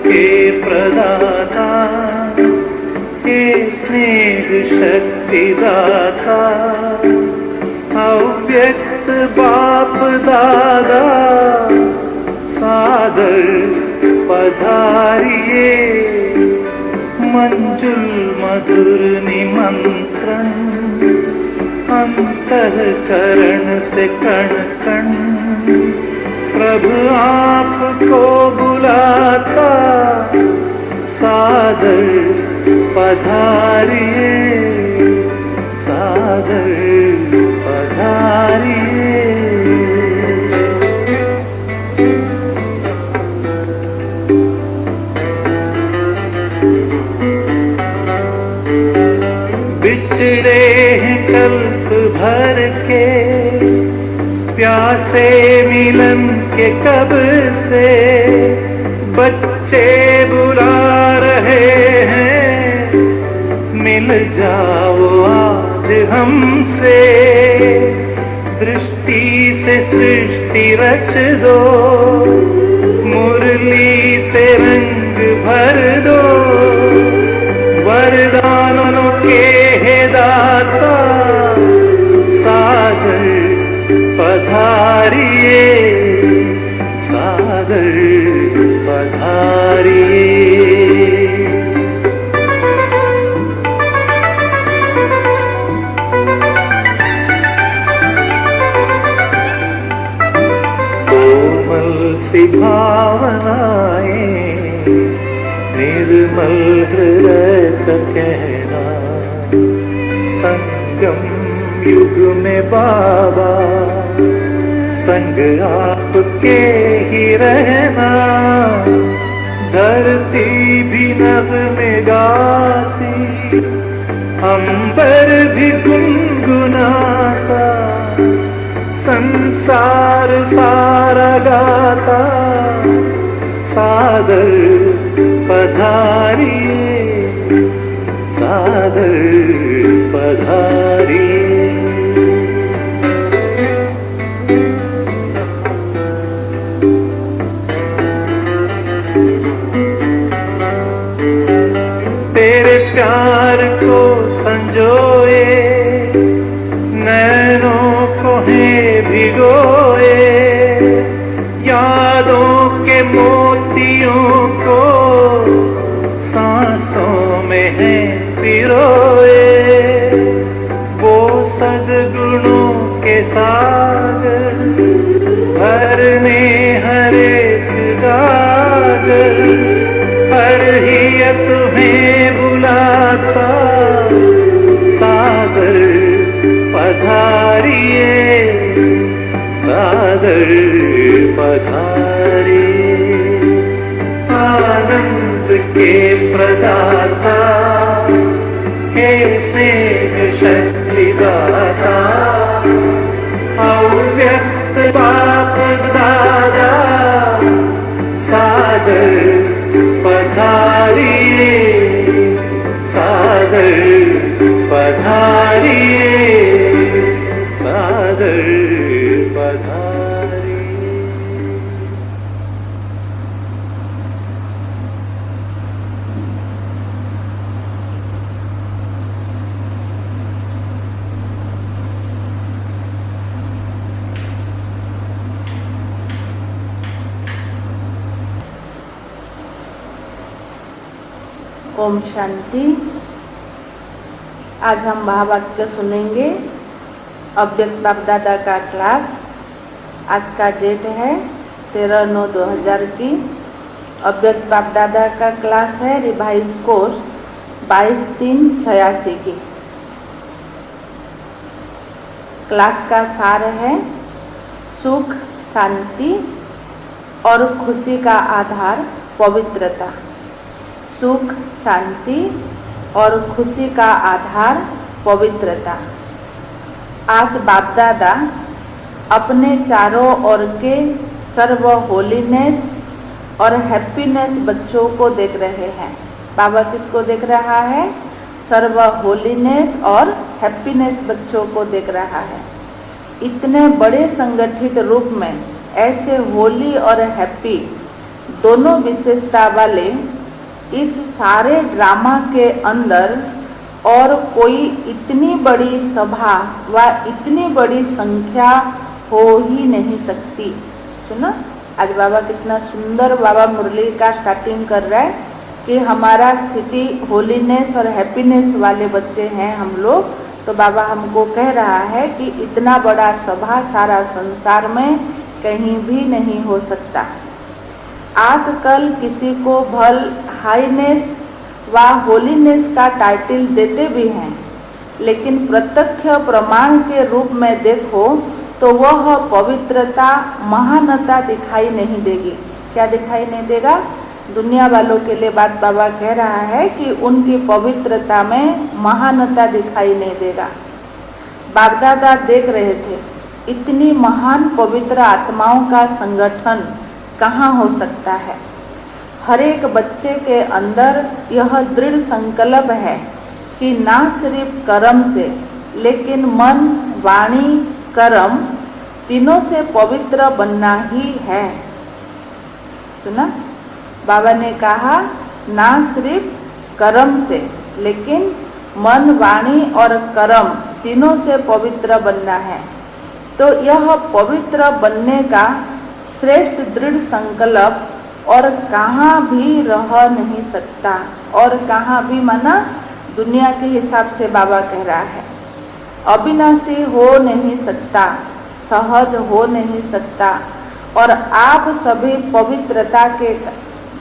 के प्रदाता, हे स्नेह शक्ति दाता, अव्यक्त बाप दादा सादर पधारिए। मंजुल मधुर निमंत्रण अंतःकरण से कण कण प्रभु आपको बुलाता, सादर पधारिए, सादर पधारिए। बिछड़े हैं कल्प भर के, प्यासे मिलन के कब से, बच्चे बुला रहे हैं, मिल जाओ आज हमसे। दृष्टि से सृष्टि रच दो, मुरली से रंग भर दो, वरदानों के हे दाता, सादर पधारिए, सादर पधारिए। कोमल सी भावनाएं, निर्मल हृदय का कहना, संगम युग में बाबा संग आपके ही रहना। धरती भी नग़्मे गाती, अंबर भी गुनगुनाता, संसार सारा गाता, सादर पधारिए, सादर पधारिए। तेरे प्यार को संजोए, नैनों को है भिगोए, यादों के मोतियों को सांसों में है पिरोए। वो सद्गुणों के सागर भरने हर एक गागर, हर ही तुम्हें बुलाता, सादर पधारिए, सादर पधारिए। आनंद के प्रदाता, हे स्नेह शक्ति दाता, अव्यक्त बाप दादा, सादर पधारिए, सादर पधारिए, सादर पधारिए। ओम शांति। आज हम महावाक्य सुनेंगे। अव्यक्त बाप दादा का क्लास। आज का डेट है 13/9/2000 की। अव्यक्त बाप दादा का क्लास है रिवाइज कोर्स 22/3/86 की। क्लास का सार है सुख, शांति और खुशी का आधार पवित्रता। सुख, शांति और खुशी का आधार पवित्रता। आज बाप दादा अपने चारों ओर के सर्व होलीनेस और हैप्पीनेस बच्चों को देख रहे हैं। बाबा किसको देख रहा है? सर्व होलीनेस और हैप्पीनेस बच्चों को देख रहा है। इतने बड़े संगठित रूप में ऐसे होली और हैप्पी दोनों विशेषता वाले इस सारे ड्रामा के अंदर और कोई इतनी बड़ी सभा व इतनी बड़ी संख्या हो ही नहीं सकती। सुना, आज बाबा कितना सुंदर बाबा मुरली का स्टार्टिंग कर रहा है कि हमारा स्थिति होलीनेस और हैप्पीनेस वाले बच्चे हैं हम लोग। तो बाबा हमको कह रहा है कि इतना बड़ा सभा सारा संसार में कहीं भी नहीं हो सकता। आजकल किसी को भल हाईनेस व होलीनेस का टाइटल देते भी हैं, लेकिन प्रत्यक्ष प्रमाण के रूप में देखो तो वह पवित्रता महानता दिखाई नहीं देगी। क्या दिखाई नहीं देगा? दुनिया वालों के लिए बात बाबा कह रहा है कि उनकी पवित्रता में महानता दिखाई नहीं देगा। बाप दादा देख रहे थे इतनी महान पवित्र आत्माओं का संगठन कहाँ हो सकता है। हर एक बच्चे के अंदर यह दृढ़ संकल्प है कि ना सिर्फ कर्म से लेकिन मन, वाणी, कर्म तीनों से पवित्र बनना ही है। सुना, बाबा ने कहा ना सिर्फ कर्म से लेकिन मन, वाणी और कर्म तीनों से पवित्र बनना है। तो यह पवित्र बनने का श्रेष्ठ दृढ़ संकल्प और कहाँ भी रह नहीं सकता। और कहाँ भी माना दुनिया के हिसाब से बाबा कह रहा है अविनाशी हो नहीं सकता, सहज हो नहीं सकता। और आप सभी पवित्रता के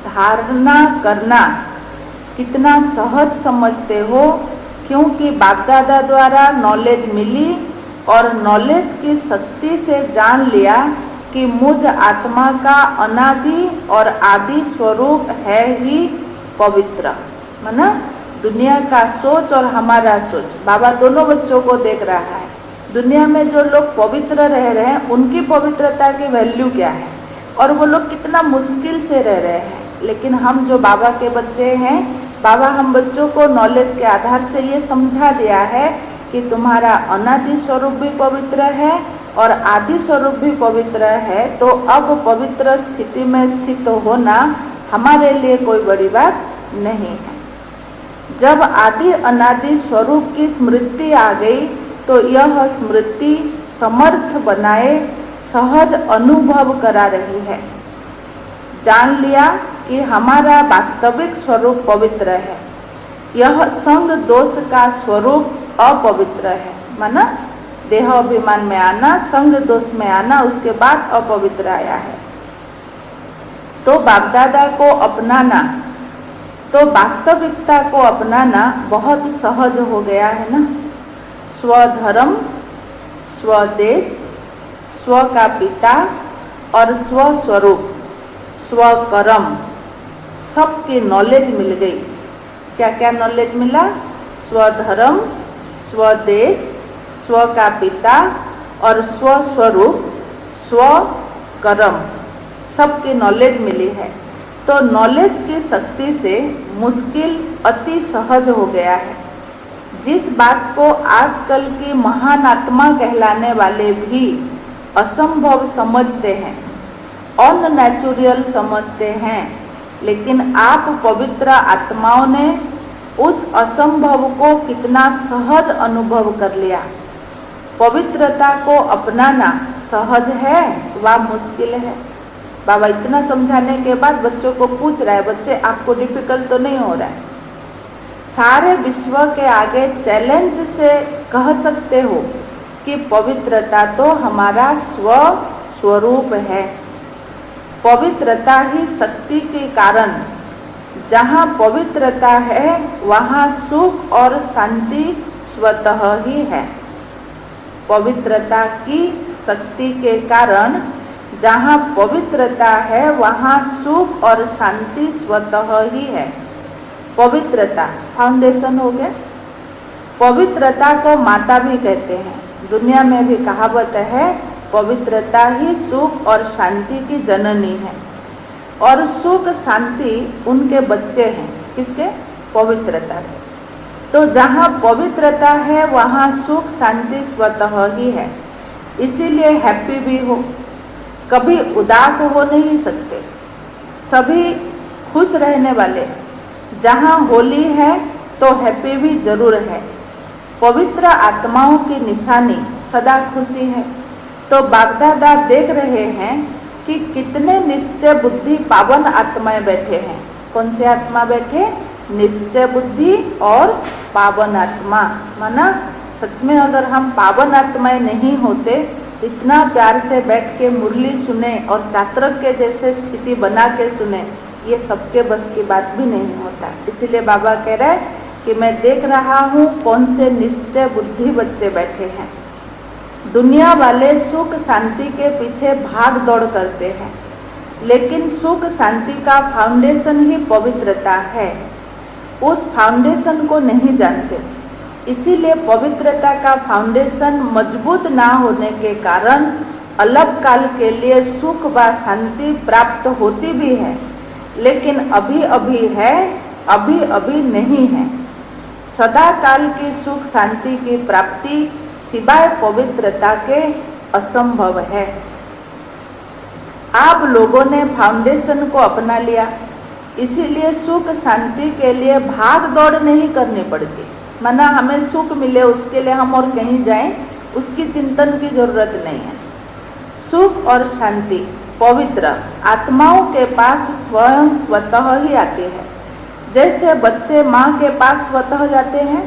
धारणा करना कितना सहज समझते हो, क्योंकि बाप दादा द्वारा नॉलेज मिली और नॉलेज की शक्ति से जान लिया कि मुझ आत्मा का अनादि और आदि स्वरूप है ही पवित्र। माना दुनिया का सोच और हमारा सोच, बाबा दोनों बच्चों को देख रहा है। दुनिया में जो लोग पवित्र रह रहे हैं उनकी पवित्रता की वैल्यू क्या है और वो लोग कितना मुश्किल से रह रहे हैं। लेकिन हम जो बाबा के बच्चे हैं, बाबा हम बच्चों को नॉलेज के आधार से ये समझा दिया है कि तुम्हारा अनादि स्वरूप भी पवित्र है और आदि स्वरूप भी पवित्र है। तो अब पवित्र स्थिति में स्थित होना हमारे लिए कोई बड़ी बात नहीं है। जब आदि अनादि स्वरूप की स्मृति आ गई तो यह स्मृति समर्थ बनाए सहज अनुभव करा रही है। जान लिया कि हमारा वास्तविक स्वरूप पवित्र है। यह संग दोष का स्वरूप अपवित्र है। माना देह अभिमान में आना, संग दोष में आना, उसके बाद अपवित्र आया है। तो बाप दादा को अपनाना, तो वास्तविकता को अपनाना बहुत सहज हो गया है ना। स्वधर्म, स्वदेश, स्व का पिता और स्वस्वरूप, स्वकर्म, सबकी नॉलेज मिल गई। क्या क्या नॉलेज मिला? स्वधर्म, स्वदेश, स्व का पिता और स्वस्वरूप, स्वकर्म, सबकी नॉलेज मिली है। तो नॉलेज की शक्ति से मुश्किल अति सहज हो गया है। जिस बात को आजकल की महान आत्मा कहलाने वाले भी असंभव समझते हैं, अननेचुरल समझते हैं, लेकिन आप पवित्र आत्माओं ने उस असंभव को कितना सहज अनुभव कर लिया। पवित्रता को अपनाना सहज है व मुश्किल है। बाबा इतना समझाने के बाद बच्चों को पूछ रहा है, बच्चे आपको डिफिकल्ट तो नहीं हो रहा है? सारे विश्व के आगे चैलेंज से कह सकते हो कि पवित्रता तो हमारा स्वरूप है। पवित्रता ही शक्ति के कारण, जहाँ पवित्रता है वहाँ सुख और शांति स्वतः ही है। पवित्रता की शक्ति के कारण जहाँ पवित्रता है वहाँ सुख और शांति स्वतः ही है। पवित्रता फाउंडेशन हो गया। पवित्रता को माता भी कहते हैं। दुनिया में भी कहावत है पवित्रता ही सुख और शांति की जननी है। और सुख शांति उनके बच्चे हैं। किसके? पवित्रता के। तो जहाँ पवित्रता है वहाँ सुख शांति स्वतः ही है। इसीलिए हैप्पी भी हो, कभी उदास हो नहीं सकते। सभी खुश रहने वाले। जहाँ होली है तो हैप्पी भी जरूर है। पवित्र आत्माओं की निशानी सदा खुशी है। तो बाप दादा देख रहे हैं कि कितने निश्चय बुद्धि पावन आत्माएं बैठे हैं। कौन से आत्मा बैठे? निश्चय बुद्धि और पावन आत्मा। माना सच में अगर हम पावन आत्माएं नहीं होते, इतना प्यार से बैठ के मुरली सुने और चात्रक के जैसे स्थिति बना के सुने, ये सबके बस की बात भी नहीं होता। इसीलिए बाबा कह रहे हैं कि मैं देख रहा हूँ कौन से निश्चय बुद्धि बच्चे बैठे हैं। दुनिया वाले सुख शांति के पीछे भाग दौड़ करते हैं, लेकिन सुख शांति का फाउंडेशन ही पवित्रता है। उस फाउंडेशन को नहीं जानते, इसीलिए पवित्रता का फाउंडेशन मजबूत ना होने के कारण अलग काल के लिए सुख व शांति प्राप्त होती भी है, लेकिन अभी अभी है, अभी अभी नहीं है। सदा काल की सुख शांति की प्राप्ति सिवाय पवित्रता के असंभव है। आप लोगों ने फाउंडेशन को अपना लिया, इसीलिए सुख शांति के लिए भाग दौड़ नहीं करनी पड़ती। माना हमें सुख मिले उसके लिए हम और कहीं जाएं, उसकी चिंतन की जरूरत नहीं है। सुख और शांति पवित्र आत्माओं के पास स्वयं स्वतः ही आती है। जैसे बच्चे माँ के पास स्वतः जाते हैं,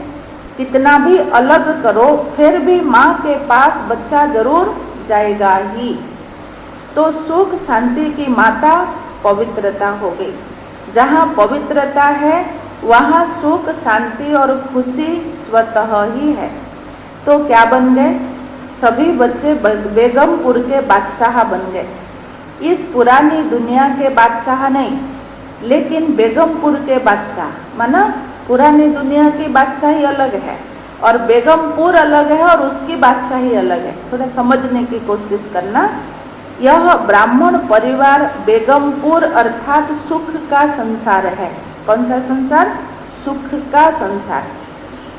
कितना भी अलग करो फिर भी माँ के पास बच्चा जरूर जाएगा ही। तो सुख शांति की माता पवित्रता हो गई। जहाँ पवित्रता है वहाँ सुख शांति और खुशी स्वतः ही है। तो क्या बन गए? सभी बच्चे बेगमपुर के बादशाह बन गए। इस पुरानी दुनिया के बादशाह नहीं, लेकिन बेगमपुर के बादशाह। माना पुरानी दुनिया की बादशाही अलग है और बेगमपुर अलग है और उसकी बादशाही अलग है। थोड़ा समझने की कोशिश करना। यह ब्राह्मण परिवार बेगमपुर अर्थात सुख का संसार है। कौन सा संसार? सुख का संसार।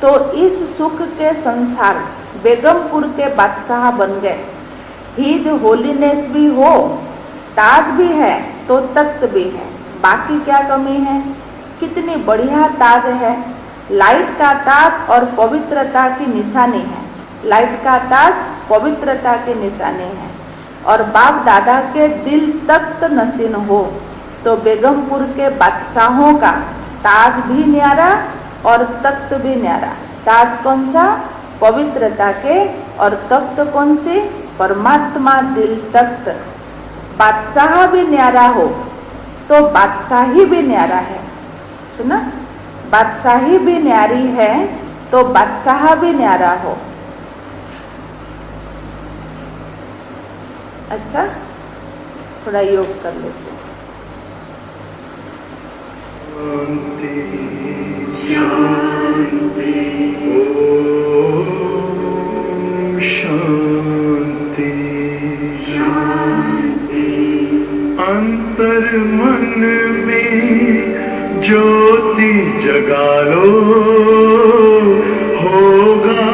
तो इस सुख के संसार बेगमपुर के बादशाह बन गए। हिज होलीनेस भी हो, ताज भी है तो तख्त भी है। बाकी क्या कमी है? कितनी बढ़िया ताज है। लाइट का ताज और पवित्रता की निशानी है। लाइट का ताज पवित्रता की निशानी है। और बाप दादा के दिल तख्त नसीन हो तो बेगमपुर के बादशाहों का ताज भी न्यारा और तख्त भी न्यारा। ताज कौन सा? पवित्रता के। और तख्त कौन सी? परमात्मा दिल तख्त। बादशाह भी न्यारा हो तो बादशाही भी न्यारा है। सुना? बादशाही भी न्यारी है तो बादशाह भी न्यारा हो। अच्छा, थोड़ा योग कर लेते हैं। शांति शांति अंतर मन में ज्योति जगा लो, होगा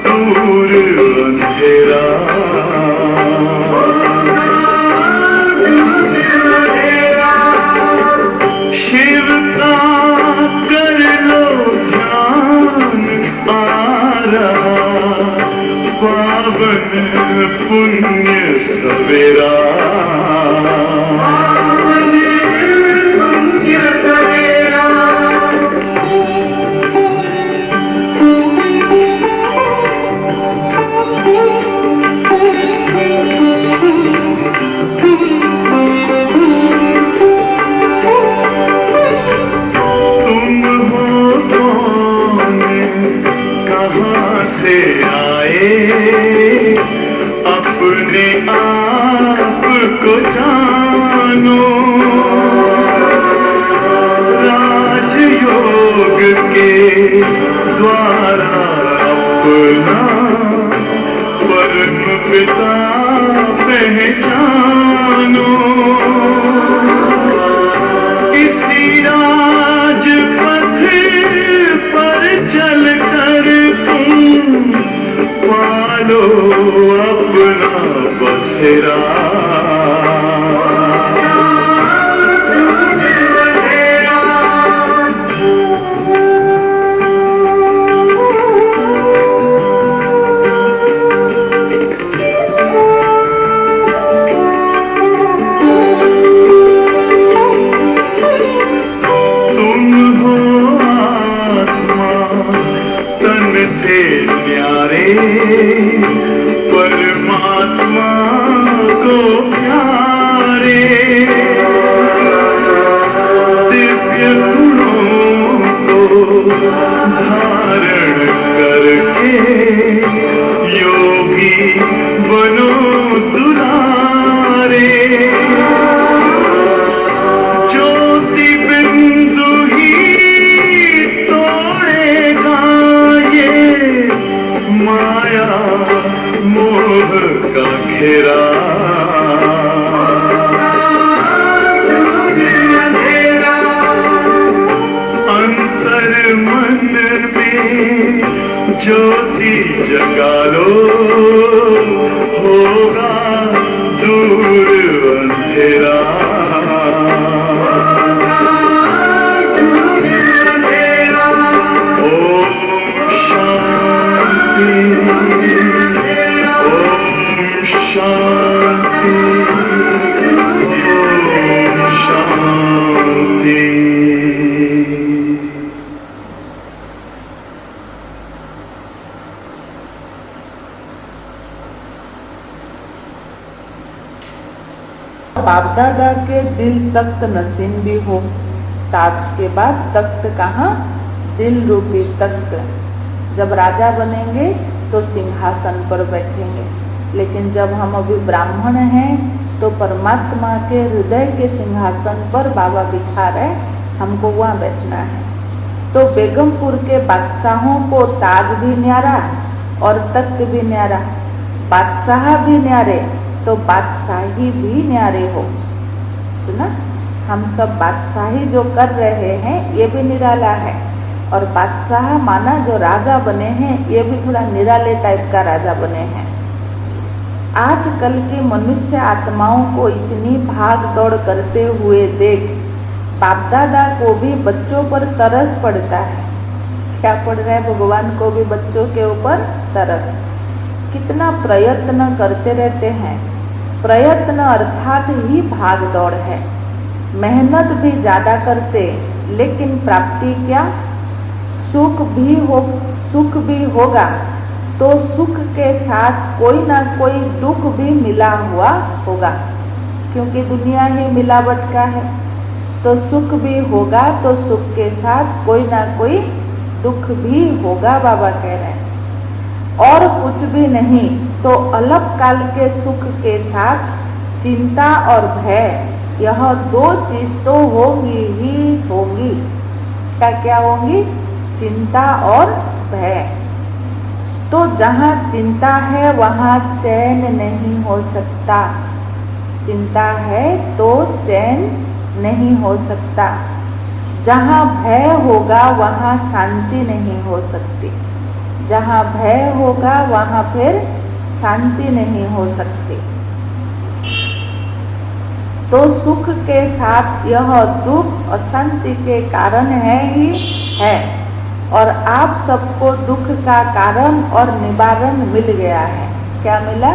दूर अंधेरा। शिव का कर लो ध्यान, आ रहा पावन पुण्य सवेरा। से आए अपने आप को जानो, राजयोग के द्वारा अपना परम पिता पहचानो। इसी राजपथ पर चलकर तुम पालो अपना बसेरा। परमात्मा को प्यारे, दिव्य गुणों को धारण करके योगी बनो दुलारे। ज्योति बिंदु ही तोड़ेगा ये माया मोह का घेरा। अंतर मन में ज्योति जगा लो, होगा दूर अंधेरा। ओम शांति, ओम शांति, ओम शांति। बाप दादा के दिल तख्त नसीम भी हो, ताज के बाद तख्त कहाँ, दिल रूपी तख्त। जब राजा बनेंगे तो सिंहासन पर बैठेंगे, लेकिन जब हम अभी ब्राह्मण हैं तो परमात्मा के हृदय के सिंहासन पर बाबा बिठा रहे, हमको वहाँ बैठना है। तो बेगमपुर के बादशाहों को ताज भी न्यारा और तख्त भी न्यारा, बादशाह भी न्यारे तो बादशाही भी न्यारे हो। सुना, हम सब बादशाही जो कर रहे हैं ये भी निराला है, और बादशाह माना जो राजा बने हैं ये भी थोड़ा निराले टाइप का राजा बने हैं। आजकल की मनुष्य आत्माओं को इतनी भाग दौड़ करते हुए देख बाप दादा को भी बच्चों पर तरस पड़ता है। क्या पड़ रहा है, भगवान को भी बच्चों के ऊपर तरस। कितना प्रयत्न करते रहते हैं, प्रयत्न अर्थात ही भाग दौड़ है। मेहनत भी ज्यादा करते, लेकिन प्राप्ति क्या, सुख भी होगा तो सुख के साथ कोई ना कोई दुख भी मिला हुआ होगा, क्योंकि दुनिया ही मिलावट का है। तो सुख भी होगा तो सुख के साथ कोई ना कोई दुख भी होगा, बाबा कह रहे हैं। और कुछ भी नहीं तो अल्प काल के सुख के साथ चिंता और भय, यह दो चीज तो होगी ही होगी। क्या क्या होंगी, चिंता और भय। तो जहाँ चिंता है वहाँ चैन नहीं हो सकता, चिंता है तो चैन नहीं हो सकता। जहाँ भय होगा वहाँ शांति नहीं हो सकती, जहाँ भय होगा वहाँ फिर शांति नहीं हो सकती। तो सुख के साथ यह दुख अशांति के कारण है ही है, और आप सबको दुख का कारण और निवारण मिल गया है। क्या मिला,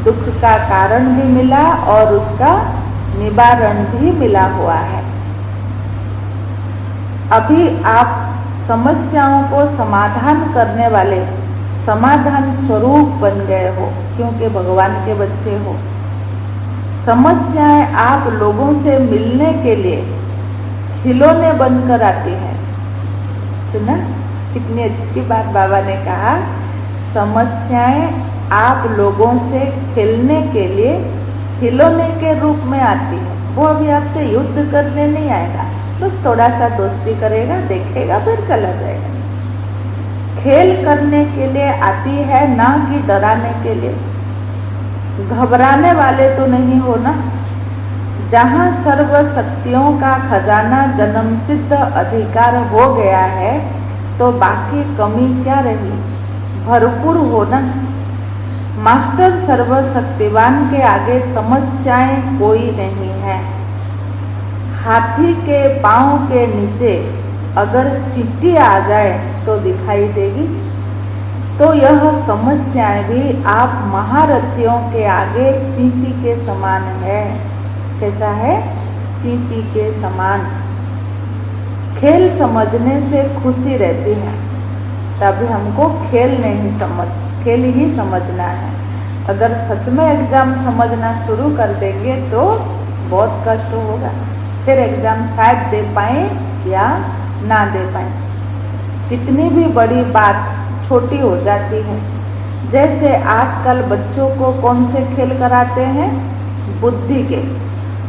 दुख का कारण भी मिला और उसका निवारण भी मिला हुआ है। अभी आप समस्याओं को समाधान करने वाले समाधान स्वरूप बन गए हो, क्योंकि भगवान के बच्चे हो। समस्याएं आप लोगों से मिलने के लिए खिलौने बनकर आती है। सुना, कितनी अच्छी बात बाबा ने कहा, समस्याएं आप लोगों से खेलने के लिए खिलौने के रूप में आती है। वो अभी आपसे युद्ध करने नहीं आएगा, बस थोड़ा सा दोस्ती करेगा, देखेगा, फिर चला जाएगा। खेल करने के लिए आती है, ना कि डराने के लिए। घबराने वाले तो नहीं हो ना। जहाँ सर्व शक्तियों का खजाना जन्म सिद्ध अधिकार हो गया है तो बाकी कमी क्या रही, भरपूर हो ना। मास्टर सर्वशक्तिवान के आगे समस्याएं कोई नहीं है। हाथी के पांव के नीचे अगर चींटी आ जाए तो दिखाई देगी। तो यह समस्याएं भी आप महारथियों के आगे चींटी के समान है। कैसा है, चींटी के समान। खेल समझने से खुशी रहती है, तभी हमको खेल नहीं खेल ही समझना है। अगर सच में एग्जाम समझना शुरू कर देंगे तो बहुत कष्ट होगा, फिर एग्जाम शायद दे पाए या ना दे पाए। कितनी भी बड़ी बात छोटी हो जाती है। जैसे आजकल बच्चों को कौन से खेल कराते हैं, बुद्धि के,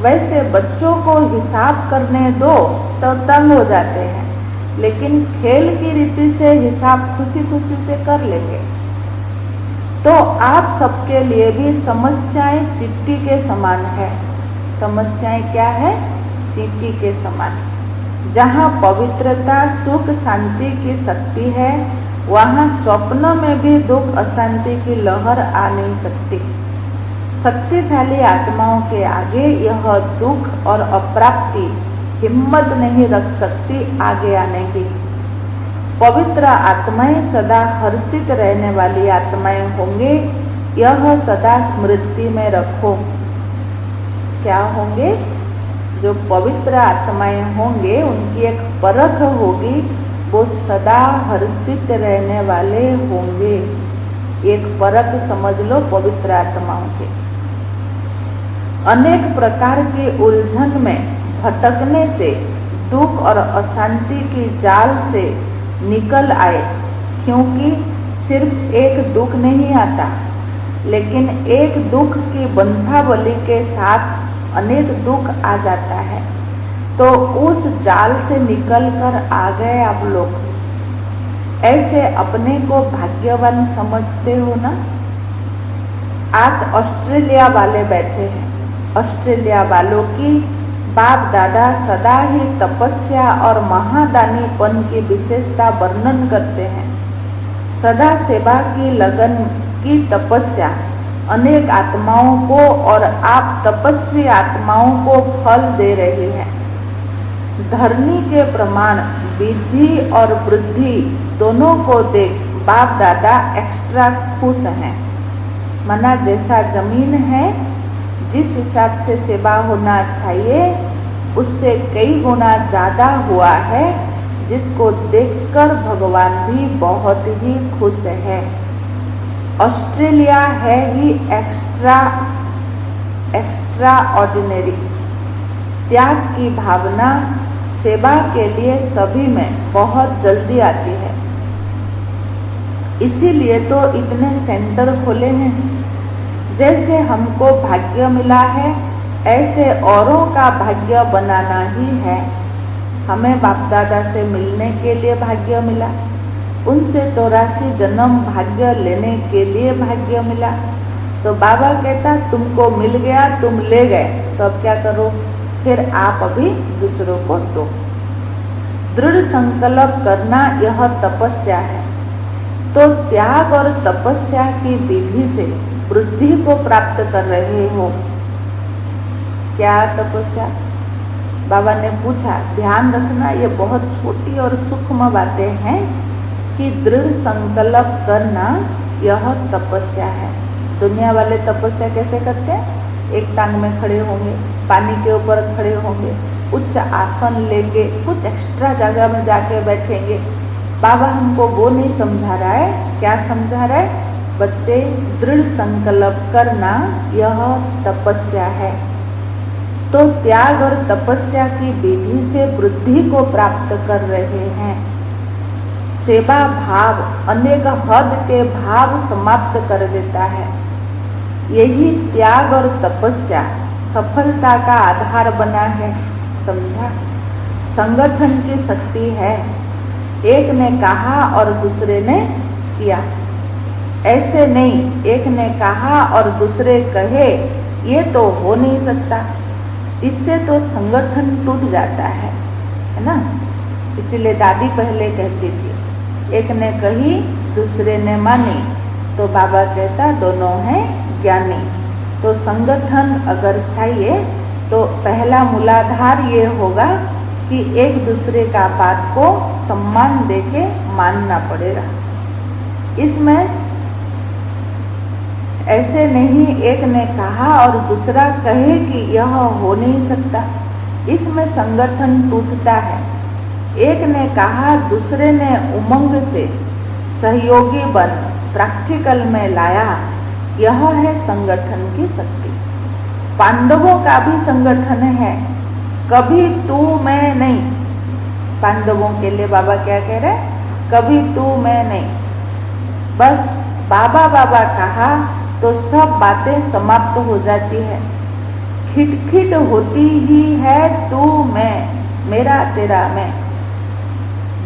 वैसे बच्चों को हिसाब करने दो तो तंग हो जाते हैं, लेकिन खेल की रीति से हिसाब खुशी खुशी से कर लेंगे। तो आप सबके लिए भी समस्याएं चींटी के समान है। समस्याएं क्या है? चींटी के समान। जहाँ पवित्रता, सुख, शांति की शक्ति है, वहाँ स्वप्न में भी दुख, अशांति की लहर आ नहीं सकती। शक्तिशाली आत्माओं के आगे यह दुख और अप्राप्ति हिम्मत नहीं रख सकती आगे आने की। पवित्र आत्माएं सदा हर्षित रहने वाली आत्माएं होंगे, यह सदा स्मृति में रखो। क्या होंगे? जो पवित्र आत्माएं होंगे उनकी एक परख होगी, वो सदा हर्षित रहने वाले होंगे। एक परख समझ लो पवित्र आत्माओं के। अनेक प्रकार की उलझन में भटकने से, दुख और अशांति की जाल से निकल आए, क्योंकि सिर्फ एक दुख नहीं आता, लेकिन एक दुख की वंशावली के साथ अनेक दुख आ जाता है। तो उस जाल से निकलकर आ गए आप लोग। ऐसे अपने को भाग्यवान समझते हो ना? आज ऑस्ट्रेलिया वाले बैठे हैं। ऑस्ट्रेलिया वालों की बाप दादा सदा ही तपस्या और महादानीपन की विशेषता वर्णन करते हैं। सदा सेवा की लगन की तपस्या अनेक आत्माओं को और आप तपस्वी आत्माओं को फल दे रही है। धरनी के प्रमाण विधि और वृद्धि दोनों को देख बाप दादा एक्स्ट्रा खुश हैं। मना जैसा जमीन है, जिस हिसाब से सेवा होना चाहिए उससे कई गुना ज़्यादा हुआ है, जिसको देखकर भगवान भी बहुत ही खुश है। ऑस्ट्रेलिया है ही एक्स्ट्रा ऑर्डिनरी। त्याग की भावना सेवा के लिए सभी में बहुत जल्दी आती है। इसीलिए तो इतने सेंटर खोले हैं। जैसे हमको भाग्य मिला है, ऐसे औरों का भाग्य बनाना ही है। हमें बाप दादा से मिलने के लिए भाग्य मिला, उनसे 84 जन्म भाग्य लेने के लिए भाग्य मिला। तो बाबा कहता तुमको मिल गया, तुम ले गए, तो अब क्या करो? फिर आप अभी दूसरों को दो। दृढ़ संकल्प करना यह तपस्या है। तो त्याग और तपस्या की विधि से वृद्धि को प्राप्त कर रहे हो। क्या तपस्या? बाबा ने पूछा। ध्यान रखना, ये बहुत छोटी और सूक्ष्म बातें हैं कि दृढ़ संकल्प करना यह तपस्या है। दुनिया वाले तपस्या कैसे करते हैं? एक टांग में खड़े होंगे, पानी के ऊपर खड़े होंगे, उच्च आसन लेंगे, कुछ एक्स्ट्रा जगह में जाके बैठेंगे। बाबा हमको वो नहीं समझा रहा है। क्या समझा रहा है? बच्चे, दृढ़ संकल्प करना यह तपस्या है। तो त्याग और तपस्या की विधि से वृद्धि को प्राप्त कर रहे हैं। सेवा भाव अनेक हद के भाव समाप्त कर देता है। यही त्याग और तपस्या सफलता का आधार बना है। समझा? संगठन की शक्ति है। एक ने कहा और दूसरे ने किया, ऐसे नहीं एक ने कहा और दूसरे कहे, ये तो हो नहीं सकता। इससे तो संगठन टूट जाता है ना? इसीलिए दादी पहले कहती थी, एक ने कही दूसरे ने मानी, तो बाबा कहता दोनों हैं ज्ञानी। तो संगठन अगर चाहिए तो पहला मूलाधार ये होगा कि एक दूसरे का बात को सम्मान देके मानना पड़ेगा। इसमें ऐसे नहीं एक ने कहा और दूसरा कहे कि यह हो नहीं सकता। इसमें संगठन टूटता है। एक ने कहा, दूसरे ने उमंग से सहयोगी बन प्रैक्टिकल में लाया, यह है संगठन की शक्ति। पांडवों का भी संगठन है, कभी तू मैं नहीं। पांडवों के लिए बाबा क्या कह रहे? कभी तू मैं नहीं। बस बाबा बाबा कहा तो सब बातें समाप्त हो जाती है। खिटखिट होती ही है तू मैं, मेरा तेरा मैं।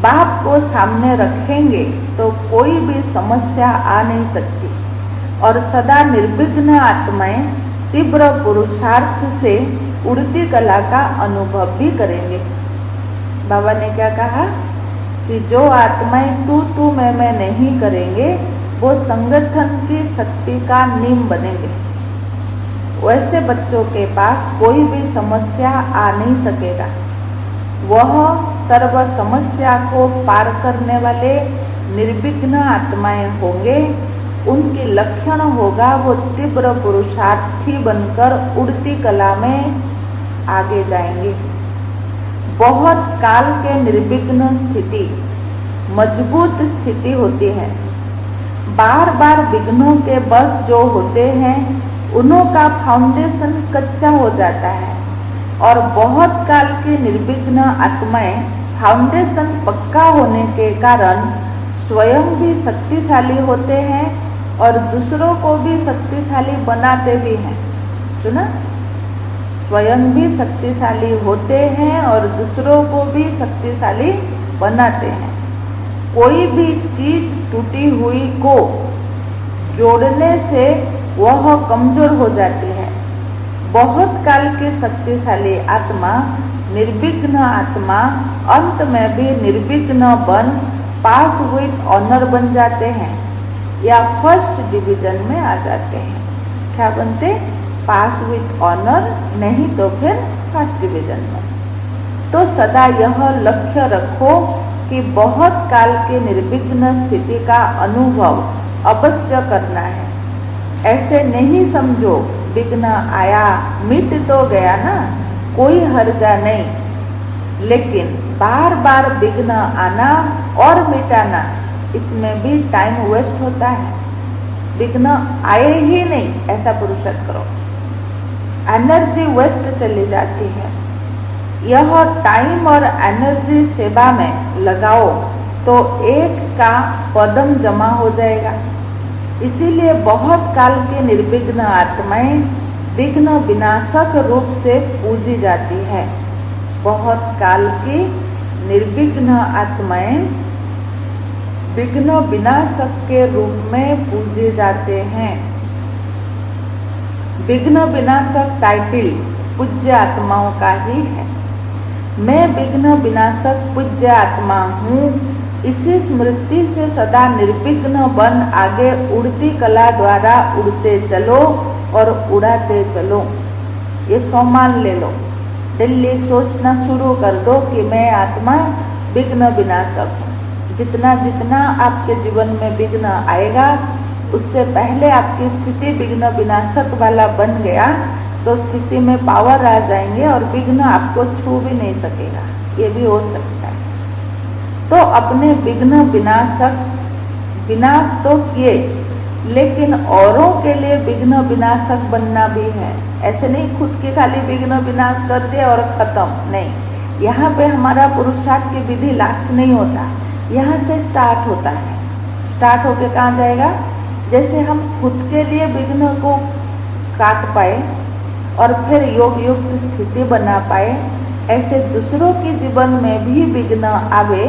बाप को सामने रखेंगे तो कोई भी समस्या आ नहीं सकती और सदा निर्विघ्न आत्माएं तीव्र पुरुषार्थ से उड़ती कला का अनुभव भी करेंगे। बाबा ने क्या कहा कि जो आत्माएं तू मैं नहीं करेंगे वो संगठन की शक्ति का नींव बनेंगे। वैसे बच्चों के पास कोई भी समस्या आ नहीं सकेगा। वह सर्व समस्या को पार करने वाले निर्विघ्न आत्माएं होंगे। उनकी लक्षण होगा वो तीव्र पुरुषार्थी बनकर उड़ती कला में आगे जाएंगे। बहुत काल के निर्विघ्न स्थिति मजबूत स्थिति होती है। बार बार विघ्नों के बस जो होते हैं उन्हों का फाउंडेशन कच्चा हो जाता है और बहुत काल की निर्विघ्न आत्माएं फाउंडेशन पक्का होने के कारण स्वयं भी शक्तिशाली होते हैं और दूसरों को भी शक्तिशाली बनाते भी हैं। सुना? स्वयं भी शक्तिशाली होते हैं और दूसरों को भी शक्तिशाली बनाते हैं। कोई भी चीज टूटी हुई को जोड़ने से वह कमजोर हो जाती है। बहुत काल की शक्तिशाली आत्मा, निर्विघ्न आत्मा अंत में भी निर्विघ्न बन पास विथ ऑनर बन जाते हैं या फर्स्ट डिवीजन में आ जाते हैं। क्या बनते? पास विथ ऑनर, नहीं तो फिर फर्स्ट डिवीजन में। तो सदा यह लक्ष्य रखो कि बहुत काल की निर्विघ्न स्थिति का अनुभव अवश्य करना है। ऐसे नहीं समझो विघ्न आया मिट तो गया ना, कोई हर्जा नहीं। लेकिन बार बार विघ्न आना और मिटाना, इसमें भी टाइम वेस्ट होता है। विघ्न आए ही नहीं ऐसा पुरुषार्थ करो, एनर्जी वेस्ट चली जाती है। यह टाइम और एनर्जी सेवा में लगाओ तो एक का पदम जमा हो जाएगा। इसीलिए बहुत काल की निर्विघ्न आत्माएं विघ्न विनाशक रूप से पूजी जाती है। बहुत काल की निर्विघ्न आत्माएं विघ्न विनाशक के रूप में पूजे जाते हैं। विघ्न विनाशक टाइटल पूज्य आत्माओं का ही है। मैं विघ्न विनाशक पूज्य आत्मा हूँ, इसी स्मृति से सदा निर्विघ्न बन आगे उड़ती कला द्वारा उड़ते चलो और उड़ाते चलो। ये सोमान ले लो, डेली सोचना शुरू कर दो कि मैं आत्मा विघ्न विनाशक हूँ। जितना जितना आपके जीवन में विघ्न आएगा, उससे पहले आपकी स्थिति विघ्न विनाशक वाला बन गया तो स्थिति में पावर आ जाएंगे और विघ्न आपको छू भी नहीं सकेगा। ये भी हो सकता है। तो अपने विघ्न विनाशक विनाश तो किए, लेकिन औरों के लिए विघ्न विनाशक बनना भी है। ऐसे नहीं खुद के खाली विघ्न विनाश कर दिया और खत्म नहीं। यहाँ पे हमारा पुरुषार्थ की विधि लास्ट नहीं होता, यहाँ से स्टार्ट होता है। स्टार्ट होके कहाँ जाएगा? जैसे हम खुद के लिए विघ्न को काट पाए और फिर योग युक्त स्थिति बना पाए, ऐसे दूसरों के जीवन में भी विघ्न आवे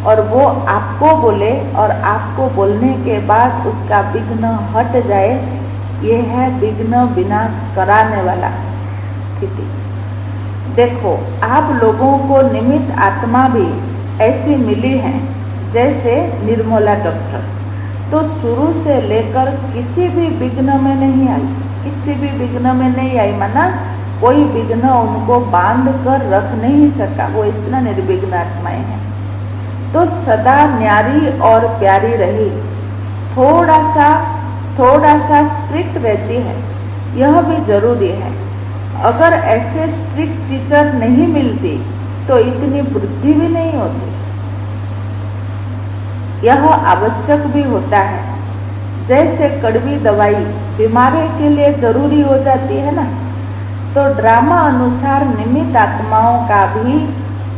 और वो आपको बोले और आपको बोलने के बाद उसका विघ्न हट जाए। ये है विघ्न विनाश कराने वाला स्थिति। देखो, आप लोगों को निमित्त आत्मा भी ऐसी मिली है जैसे निर्मला डॉक्टर, तो शुरू से लेकर किसी भी विघ्न में नहीं आई, किसी भी विघ्न में नहीं आई। माना कोई विघ्न उनको बांध कर रख नहीं सका, वो इतना निर्विघ्न आत्माएं हैं। तो सदा न्यारी और प्यारी रही, थोड़ा सा स्ट्रिक्ट रहती है, यह भी जरूरी है। अगर ऐसे स्ट्रिक्ट टीचर नहीं मिलती तो इतनी वृद्धि भी नहीं होती। यह आवश्यक भी होता है। जैसे कड़वी दवाई बीमारी के लिए जरूरी हो जाती है ना, तो ड्रामा अनुसार निमित्त आत्माओं का भी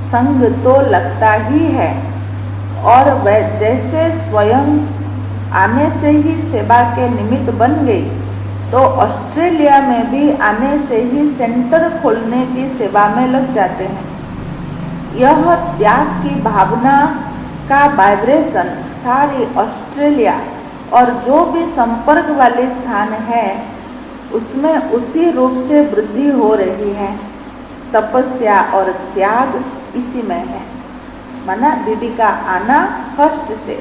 संग तो लगता ही है। और वह जैसे स्वयं आने से ही सेवा के निमित्त बन गई, तो ऑस्ट्रेलिया में भी आने से ही सेंटर खोलने की सेवा में लग जाते हैं। यह त्याग की भावना का वाइब्रेशन सारी ऑस्ट्रेलिया और जो भी संपर्क वाले स्थान है उसमें उसी रूप से वृद्धि हो रही है। तपस्या और त्याग इसी में है। माना दीदी का आना फर्स्ट से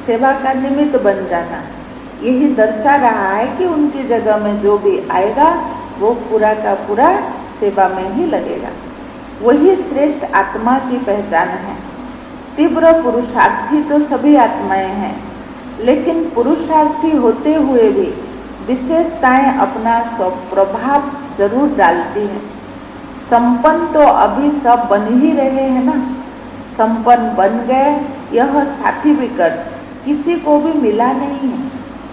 सेवा का निमित्त बन जाना, यही दर्शा रहा है कि उनकी जगह में जो भी आएगा वो पूरा का पूरा सेवा में ही लगेगा। वही श्रेष्ठ आत्मा की पहचान है। तीव्र पुरुषार्थी तो सभी आत्माएं हैं, लेकिन पुरुषार्थी होते हुए भी विशेषताएं अपना स्वप्रभाव जरूर डालती है। संपन्न तो अभी सब बन ही रहे हैं ना, संपन्न बन गए, यह सर्टिफिकेट किसी को भी मिला नहीं है।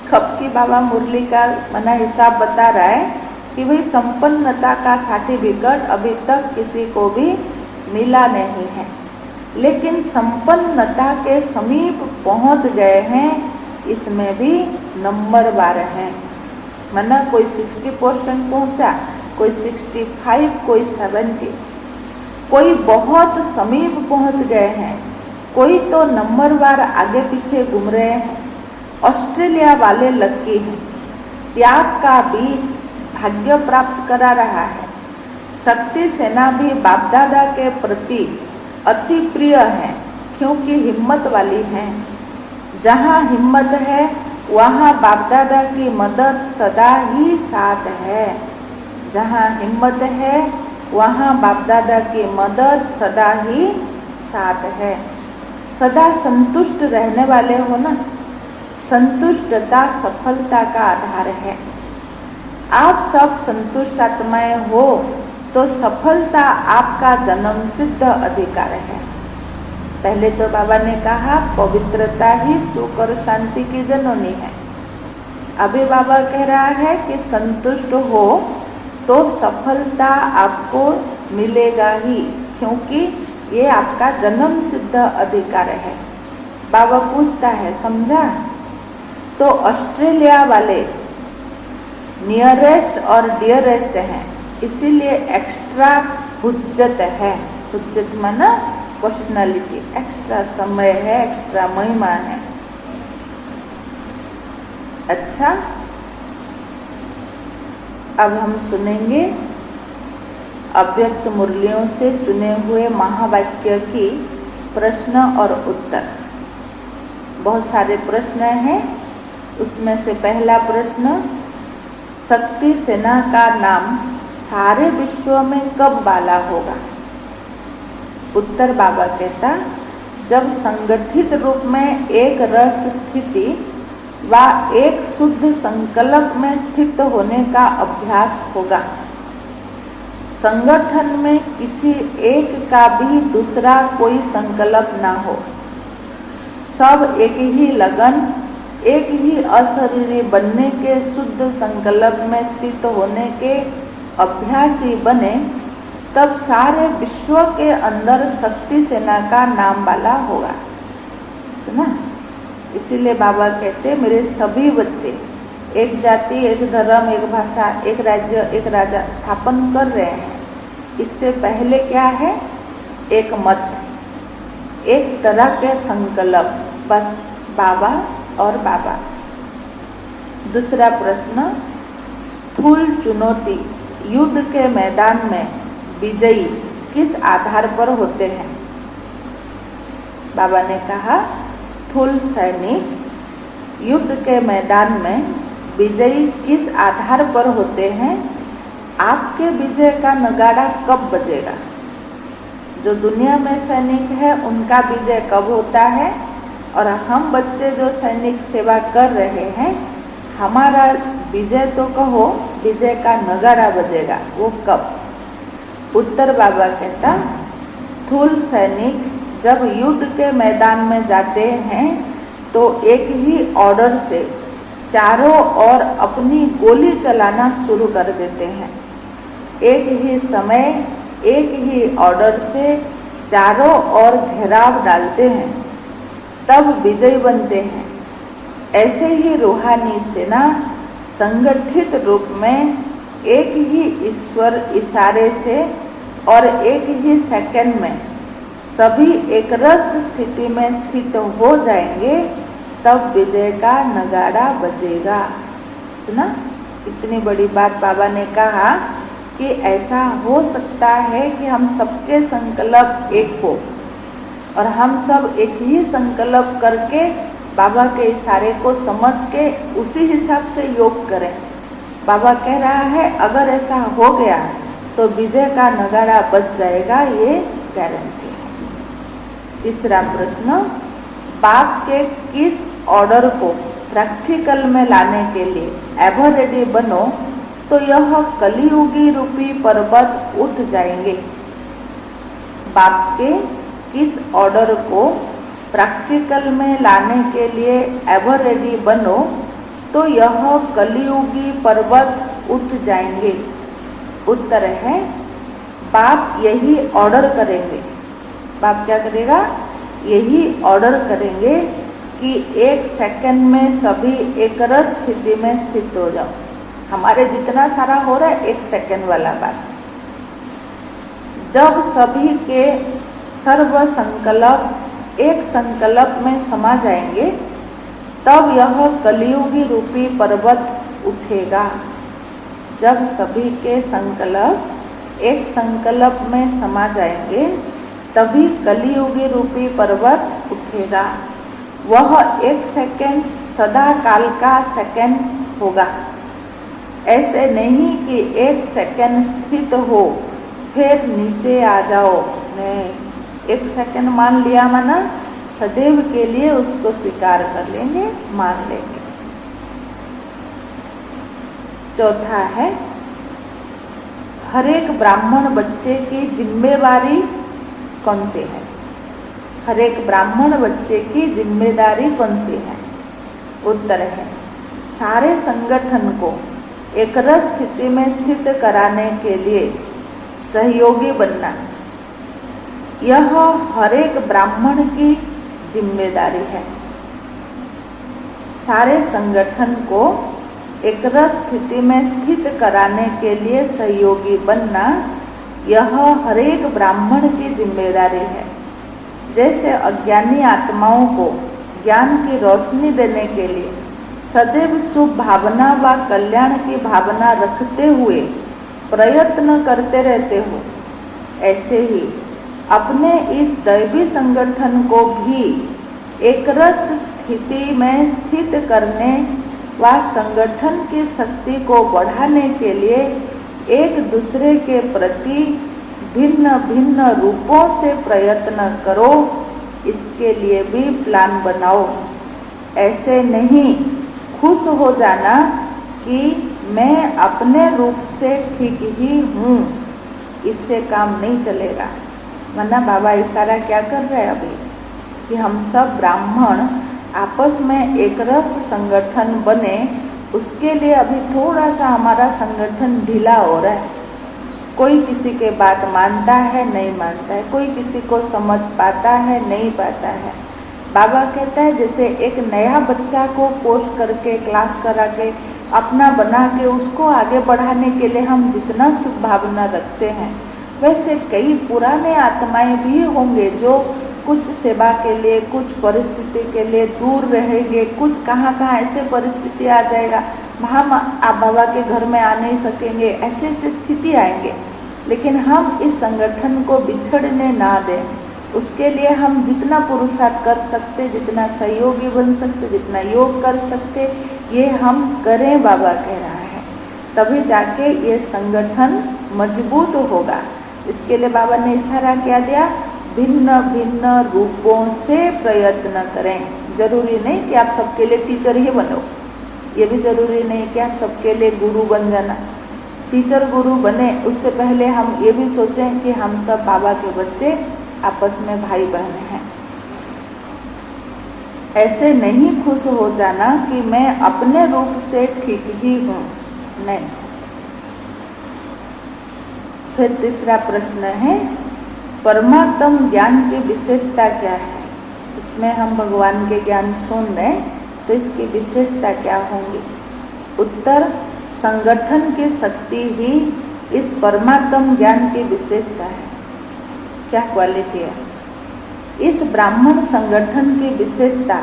खपकी बाबा मुरली का मना हिसाब बता रहा है कि भाई संपन्नता का सर्टिफिकेट अभी तक किसी को भी मिला नहीं है, लेकिन संपन्नता के समीप पहुंच गए हैं, इसमें भी नंबरवार हैं। मना कोई 60% पहुंचा, कोई 65, कोई 70, कोई बहुत समीप पहुंच गए हैं, कोई तो नंबरवार आगे पीछे घूम रहे हैं। ऑस्ट्रेलिया वाले लकी हैं। त्याग का बीज भाग्य प्राप्त करा रहा है। शक्ति सेना भी बाप दादा के प्रति अति प्रिय है, क्योंकि हिम्मत वाली हैं। जहाँ हिम्मत है वहाँ बाप दादा की मदद सदा ही साथ है। जहाँ हिम्मत है वहाँ बाप दादा की मदद सदा ही साथ है। सदा संतुष्ट रहने वाले हो ना, संतुष्टता सफलता का आधार है। आप सब संतुष्ट आत्माएं हो तो सफलता आपका जन्म सिद्ध अधिकार है। पहले तो बाबा ने कहा पवित्रता ही सुख और शांति की जननी है। अभी बाबा कह रहा है कि संतुष्ट हो तो सफलता आपको मिलेगा ही, क्योंकि ये आपका जन्म सिद्ध अधिकार है। बाबा पूछता है समझा? तो ऑस्ट्रेलिया वाले नियरेस्ट और डियरेस्ट हैं, इसीलिए एक्स्ट्रा हुज्जत है। हुज्जत माना पर्सनालिटी, एक्स्ट्रा समय है, एक्स्ट्रा महिमा है। अच्छा, अब हम सुनेंगे अव्यक्त मुरलियों से चुने हुए महावाक्य की प्रश्न और उत्तर। बहुत सारे प्रश्न हैं, उसमें से पहला प्रश्न, शक्ति सेना का नाम सारे विश्व में कब वाला होगा? उत्तर बाबा कहता, जब संगठित रूप में एक रस स्थिति व एक शुद्ध संकल्प में स्थित होने का अभ्यास होगा। संगठन में किसी एक का भी दूसरा कोई संकल्प ना हो, सब एक ही लगन, एक ही अशरीरी बनने के शुद्ध संकल्प में स्थित होने के अभ्यासी बने, तब सारे विश्व के अंदर शक्ति सेना का नाम वाला होगा। तो ना, इसीलिए बाबा कहते मेरे सभी बच्चे एक जाति, एक धर्म, एक भाषा, एक राज्य, एक राजा स्थापन कर रहे हैं। इससे पहले क्या है? एक मत, एक तरह के संकल्प, बस बाबा और बाबा। दूसरा प्रश्न, स्थूल चुनौती युद्ध के मैदान में विजयी किस आधार पर होते हैं? बाबा ने कहा, स्थूल सैनिक युद्ध के मैदान में विजयी किस आधार पर होते हैं? आपके विजय का नगाड़ा कब बजेगा? जो दुनिया में सैनिक है उनका विजय कब होता है, और हम बच्चे जो सैनिक सेवा कर रहे हैं, हमारा विजय तो कहो, विजय का नगाड़ा बजेगा, वो कब? उत्तर बाबा कहता, स्थूल सैनिक जब युद्ध के मैदान में जाते हैं तो एक ही ऑर्डर से चारों ओर अपनी गोली चलाना शुरू कर देते हैं। एक ही समय एक ही ऑर्डर से चारों ओर घेराव डालते हैं, तब विजयी बनते हैं। ऐसे ही रूहानी सेना संगठित रूप में एक ही ईश्वर इशारे से और एक ही सेकंड में सभी एक रस स्थिति में स्थित हो जाएंगे, तब विजय का नगाड़ा बजेगा। सुना, इतनी बड़ी बात बाबा ने कहा कि ऐसा हो सकता है कि हम सबके संकल्प एक हो और हम सब एक ही संकल्प करके बाबा के इशारे को समझ के उसी हिसाब से योग करें। बाबा कह रहा है अगर ऐसा हो गया तो विजय का नगाड़ा बज जाएगा, ये गारंटी है। तीसरा प्रश्न, बाप के किस ऑर्डर को प्रैक्टिकल में लाने के लिए एवर रेडी बनो तो यह कलियुगी रूपी पर्वत उठ जाएंगे। बाप के किस ऑर्डर को प्रैक्टिकल में लाने के लिए एवर रेडी बनो तो यह कलियुगी पर्वत उठ जाएंगे। उत्तर है बाप यही ऑर्डर करेंगे। बाप क्या करेगा? यही ऑर्डर करेंगे कि एक सेकंड में सभी एक रस स्थिति में स्थित हो जाओ। हमारे जितना सारा हो रहा है एक सेकंड वाला बात। जब सभी के सर्व संकल्प एक संकल्प में समा जाएंगे, तब यह कलियुगी रूपी पर्वत उठेगा। जब सभी के संकल्प एक संकल्प में समा जाएंगे, तभी कलियुगी रूपी पर्वत उठेगा। वह एक सेकंड सदा काल का सेकंड होगा। ऐसे नहीं कि एक सेकंड स्थित हो फिर नीचे आ जाओ, नहीं, एक सेकंड मान लिया माना सदैव के लिए उसको स्वीकार कर लेंगे, मान लेंगे। चौथा है, हर एक ब्राह्मण बच्चे की जिम्मेवारी कौन सी है? हर एक ब्राह्मण बच्चे की जिम्मेदारी कौन सी है? उत्तर है सारे संगठन को एक रस स्थिति में स्थित कराने के लिए सहयोगी बनना। यह हर एक ब्राह्मण की जिम्मेदारी है। सारे संगठन को एक रस स्थिति में स्थित कराने के लिए सहयोगी बनना, यह हर एक ब्राह्मण की जिम्मेदारी है। जैसे अज्ञानी आत्माओं को ज्ञान की रोशनी देने के लिए सदैव शुभ भावना व कल्याण की भावना रखते हुए प्रयत्न करते रहते हो, ऐसे ही अपने इस दैवी संगठन को भी एक रस स्थिति में स्थित करने व संगठन की शक्ति को बढ़ाने के लिए एक दूसरे के प्रति भिन्न भिन्न रूपों से प्रयत्न करो। इसके लिए भी प्लान बनाओ। ऐसे नहीं खुश हो जाना कि मैं अपने रूप से ठीक ही हूँ, इससे काम नहीं चलेगा। वरना बाबा इशारा क्या कर रहे हैं अभी कि हम सब ब्राह्मण आपस में एक रस संगठन बने। उसके लिए अभी थोड़ा सा हमारा संगठन ढीला हो रहा है। कोई किसी के बात मानता है, नहीं मानता है, कोई किसी को समझ पाता है, नहीं पाता है। बाबा कहता है जैसे एक नया बच्चा को कोर्स करके क्लास करा के अपना बना के उसको आगे बढ़ाने के लिए हम जितना शुभ भावना रखते हैं, वैसे कई पुराने आत्माएं भी होंगे जो कुछ सेवा के लिए, कुछ परिस्थिति के लिए दूर रहेंगे। कुछ कहाँ ऐसे परिस्थिति आ जाएगा, हम आप बाबा के घर में आ नहीं सकेंगे, ऐसे ऐसे स्थिति आएंगे। लेकिन हम इस संगठन को बिछड़ने ना दें। उसके लिए हम जितना पुरुषार्थ कर सकते, जितना सहयोगी बन सकते, जितना योग कर सकते, ये हम करें, बाबा कह रहा है। तभी जाके ये संगठन मजबूत होगा। इसके लिए बाबा ने इशारा क्या दिया? भिन्न भिन्न रूपों से प्रयत्न करें। जरूरी नहीं कि आप सबके लिए टीचर ही बनो, ये भी जरूरी नहीं कि आप सबके लिए गुरु बन जाना। टीचर गुरु बने उससे पहले हम ये भी सोचें कि हम सब बाबा के बच्चे आपस में भाई बहन हैं। ऐसे नहीं खुश हो जाना कि मैं अपने रूप से ठीक ही हूँ, नहीं। फिर तीसरा प्रश्न है, परमात्म ज्ञान की विशेषता क्या है? सच में हम भगवान के ज्ञान सुन रहे तो इसकी विशेषता क्या होंगी? उत्तर, संगठन की शक्ति ही इस परमात्म ज्ञान की विशेषता है। क्या क्वालिटी है? इस ब्राह्मण संगठन की विशेषता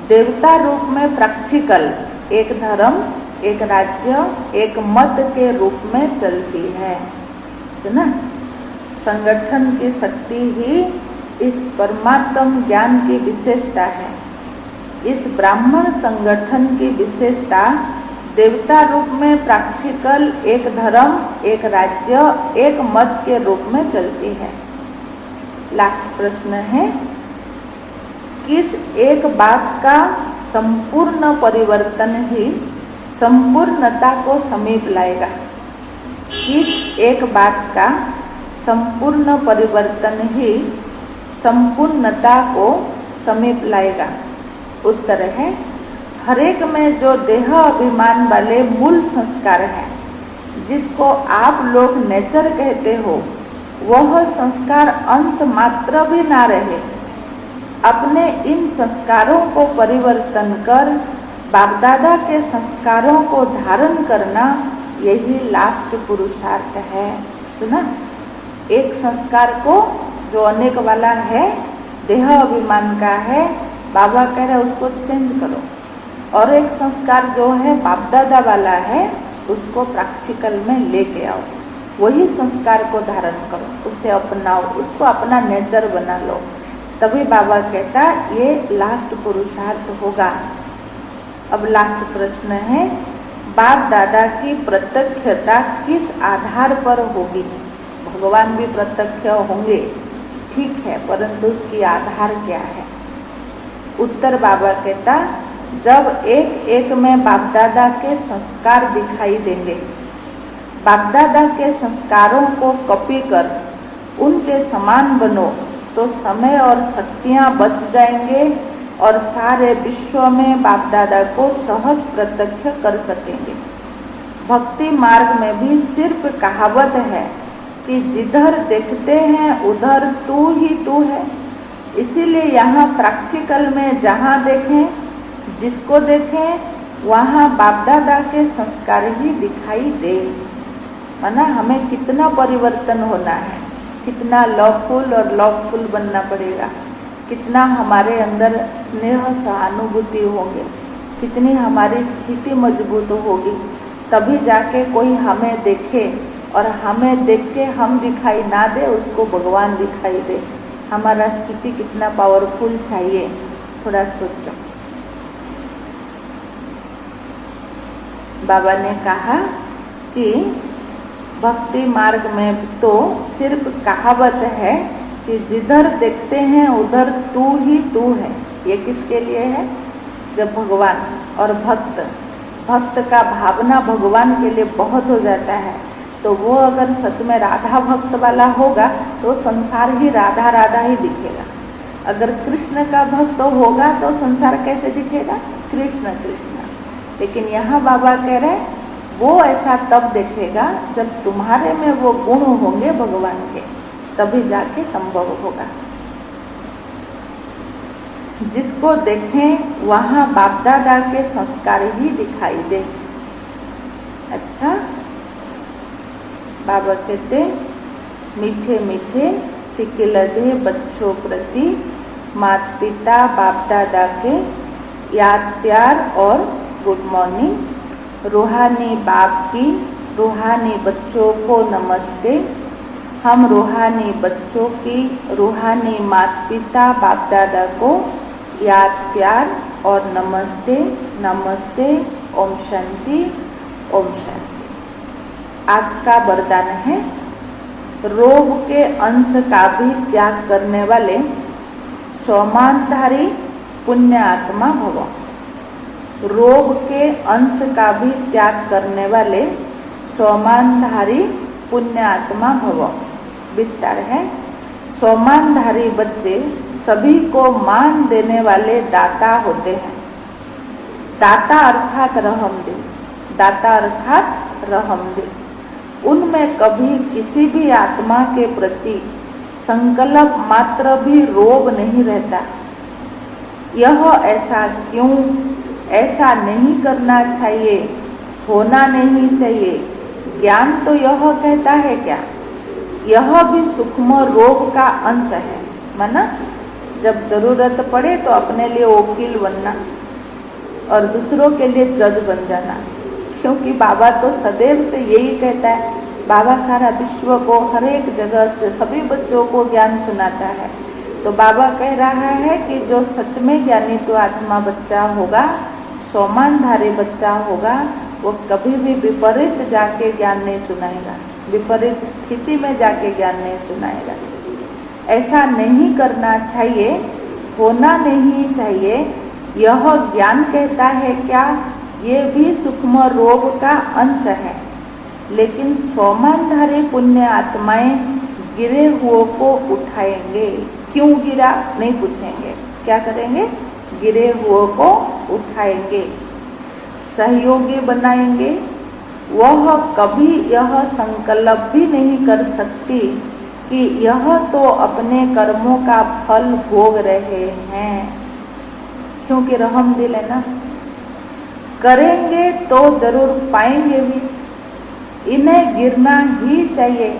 देवता रूप में प्रैक्टिकल, एक धर्म, एक राज्य, एक मत के रूप में चलती है ना। संगठन की शक्ति ही इस परमात्म ज्ञान की विशेषता है। इस ब्राह्मण संगठन की विशेषता देवता रूप में प्रैक्टिकल, एक धर्म, एक राज्य, एक मत के रूप में चलती है। लास्ट प्रश्न है, किस एक बात का संपूर्ण परिवर्तन ही संपूर्णता को समीप लाएगा? किस एक बात का संपूर्ण परिवर्तन ही संपूर्णता को समीप लाएगा? उत्तर है, हरेक में जो देह अभिमान वाले मूल संस्कार हैं, जिसको आप लोग नेचर कहते हो, वह संस्कार अंश मात्र भी ना रहे। अपने इन संस्कारों को परिवर्तन कर बाप दादा के संस्कारों को धारण करना, यही लास्ट पुरुषार्थ है। सुना? एक संस्कार को जो अनेक वाला है, देह अभिमान का है, बाबा कह रहे उसको चेंज करो, और एक संस्कार जो है बाप दादा वाला है, उसको प्रैक्टिकल में लेके आओ। वही संस्कार को धारण करो, उसे अपनाओ, उसको अपना नेचर बना लो। तभी बाबा कहता ये लास्ट पुरुषार्थ होगा। अब लास्ट प्रश्न है, बाप दादा की प्रत्यक्षता किस आधार पर होगी? भगवान भी प्रत्यक्ष होंगे, ठीक है, परंतु उसकी आधार क्या है? उत्तर बाबा कहता, जब एक एक में बाप दादा के संस्कार दिखाई देंगे, बाप दादा के संस्कारों को कॉपी कर उनके समान बनो, तो समय और शक्तियाँ बच जाएंगे और सारे विश्व में बाप दादा को सहज प्रत्यक्ष कर सकेंगे। भक्ति मार्ग में भी सिर्फ कहावत है कि जिधर देखते हैं उधर तू ही तू है। इसीलिए यहाँ प्रैक्टिकल में जहाँ देखें, जिसको देखें, वहाँ बाप दादा के संस्कार ही दिखाई दे। माना हमें कितना परिवर्तन होना है, कितना लवफुल और लवफुल बनना पड़ेगा, कितना हमारे अंदर स्नेह सहानुभूति होंगे, कितनी हमारी स्थिति मजबूत होगी, तभी जाके कोई हमें देखे, और हमें देख के हम दिखाई ना दे, उसको भगवान दिखाई दे। हमारा स्थिति कितना पावरफुल चाहिए, थोड़ा सोचो। बाबा ने कहा कि भक्ति मार्ग में तो सिर्फ कहावत है कि जिधर देखते हैं उधर तू ही तू है। ये किसके लिए है? जब भगवान और भक्त का भावना भगवान के लिए बहुत हो जाता है, तो वो अगर सच में राधा भक्त वाला होगा तो संसार ही राधा राधा ही दिखेगा। अगर कृष्ण का भक्त होगा तो संसार कैसे दिखेगा? कृष्ण कृष्ण। लेकिन यहाँ बाबा कह रहे हैं वो ऐसा तब देखेगा जब तुम्हारे में वो गुण होंगे भगवान के, तभी जाके संभव होगा। जिसको देखें वहाँ बाप दादा के संस्कार ही दिखाई दे। अच्छा, बाबा कहते मीठे मीठे सिकिलधे बच्चों प्रति माता पिता बाप दादा के याद प्यार और गुड मॉर्निंग। रूहानी बाप की रूहानी बच्चों को नमस्ते। हम रूहानी बच्चों की रूहानी माता पिता बाप दादा को याद प्यार और नमस्ते नमस्ते। ओम शांति ओम शांति। आज का वरदान है, रोग के अंश का भी त्याग करने वाले सोमानधारी पुण्य आत्मा भव। रोग के अंश का भी त्याग करने वाले सोमानधारी पुण्य आत्मा भव। विस्तार है, सोमानधारी बच्चे सभी को मान देने वाले दाता होते हैं। दाता अर्थात रहमदिल, दाता अर्थात रहमदिल। उनमें कभी किसी भी आत्मा के प्रति संकल्प मात्र भी रोब नहीं रहता। यह ऐसा क्यों, ऐसा नहीं करना चाहिए, होना नहीं चाहिए, ज्ञान तो यह कहता है क्या? यह भी सूक्ष्म रोग का अंश है। माना जब जरूरत पड़े तो अपने लिए वकील बनना और दूसरों के लिए जज बन जाना, क्योंकि बाबा तो सदैव से यही कहता है। बाबा सारा विश्व को हर एक जगह से सभी बच्चों को ज्ञान सुनाता है। तो बाबा कह रहा है कि जो सच में ज्ञानी तो आत्मा बच्चा होगा, सोमानधारी बच्चा होगा, वो कभी भी विपरीत जाके ज्ञान नहीं सुनाएगा, विपरीत स्थिति में जाके ज्ञान नहीं सुनाएगा। ऐसा नहीं करना चाहिए, होना नहीं चाहिए, यह ज्ञान कहता है क्या? ये भी सूक्ष्म रोग का अंश है। लेकिन सोमानधारी पुण्य आत्माएं गिरे हुए को उठाएंगे। क्यों गिरा नहीं पूछेंगे, क्या करेंगे? गिरे हुए को उठाएंगे, सहयोगी बनाएंगे। वह कभी यह संकल्प भी नहीं कर सकती कि यह तो अपने कर्मों का फल भोग रहे हैं, क्योंकि रहमदिल है ना। करेंगे तो जरूर पाएंगे भी, इन्हें गिरना ही चाहिए।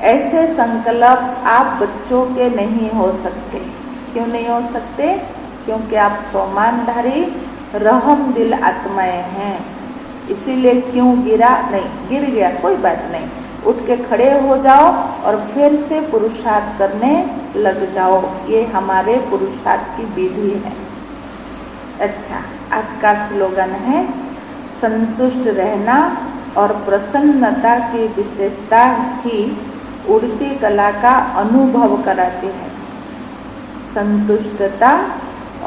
ऐसे संकल्प आप बच्चों के नहीं हो सकते। क्यों नहीं हो सकते? क्योंकि आप सोमानधारी रहमदिल आत्माएं हैं। इसीलिए क्यों गिरा? नहीं, गिर गया कोई बात नहीं, उठ के खड़े हो जाओ और फिर से पुरुषार्थ करने लग जाओ। ये हमारे पुरुषार्थ की विधि है। अच्छा, आज का स्लोगन है संतुष्ट रहना और प्रसन्नता की विशेषता ही उड़ती कला का अनुभव कराती है। संतुष्टता